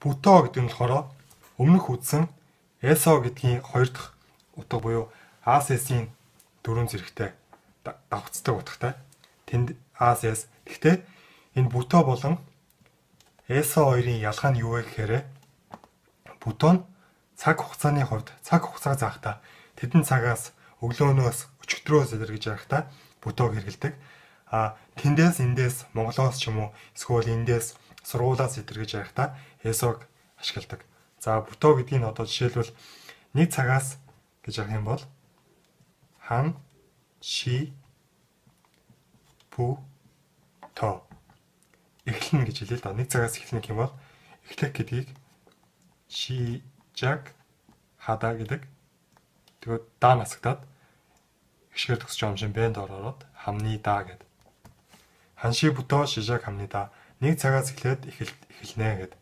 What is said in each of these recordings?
Буто гэдэг нь болохоор өмнөх үдсэн ЭСО гэдгийн хоёр дахь утга буюу АСС-ийн дөрвөн зэрэгтэй давхцдаг утгатай. Тэнд АСС. Гэхдээ энэ буто болон ЭСО хоёрын ялгаа нь юу вэ гэхээр буто нь цаг хугацааны хувьд цаг хугацаа заахта тэдэн цагаас өглөөнөөс өчигдрөөс илэргэж явахдаа бутог хэрэгэлдэг. Тэндээс эндээс Монголоос ч юм уу эсвэл эндээс сургуулаас илэргэж явахдаа ЭСОг ашигладаг. За буто гэдгийг одоо жишээлбэл нэг цагаас гэж ярих юм бол хан ши бу то эхлэн гэж хэлээ л да. Нэг цагаас эхлэх юм бол эхлэх гэдгийг шижаг хада гэдэг. Тэгээд даа насагтаад ихшгээр төгсөж байгаа юм шиг бэнд ороод хамны да гэд. Ханши буто шижаг хамны да. Нэг цагаас эхлээд эхэлнэ гэд.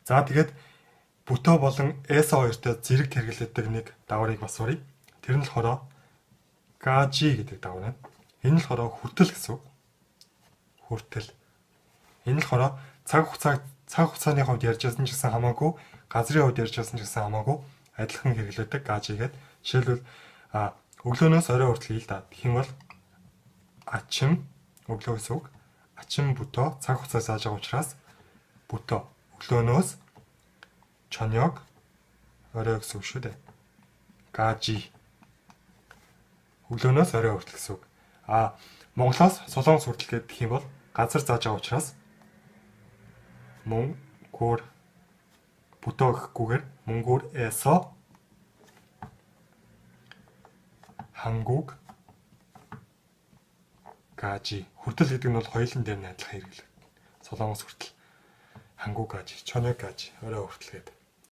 За тэгээд буто болон ЭСО хоёртой зэрэг хэрэглэдэг нэг даврыг бас сурыг. Тэр нь болохоор гажи гэдэг давар байна. Энэ нь болохоор хүртэл гэсэн үг. Хүртэл. Энэ нь болохоор цаг хугацааны хувьд ярьж байсан ч гэсэн хамаагүй, газрын хувьд ярьж байсан ч гэсэн хамаагүй адилхан хэрэглэдэг гажи гэдэг. Жишээлбэл өглөөнөөс орой хүртэл ил да. Тэгэх юм бол ачим өглөө гэсэн үг. Ачим буто цаг хугацаа зааж байгаа учраас буто өглөөнөөс чонёг орой гэсэн үг шүү дээ. Гажи өглөөнөөс орой хүртэл гэсэн үг. Монголоос Солонгос хүртэл гэх юм бол газар зааж байгаа учраас мөнгөөр буто гэхгүйгээр мөнгөөр эсо хангуг гажи хүртэл гэдэг нь бол хоёулын дээр нь адилхан хэрэглэв. Солонгос хүртэл хангуг гажи, чонёг гажи орой хүртэл гэдэг.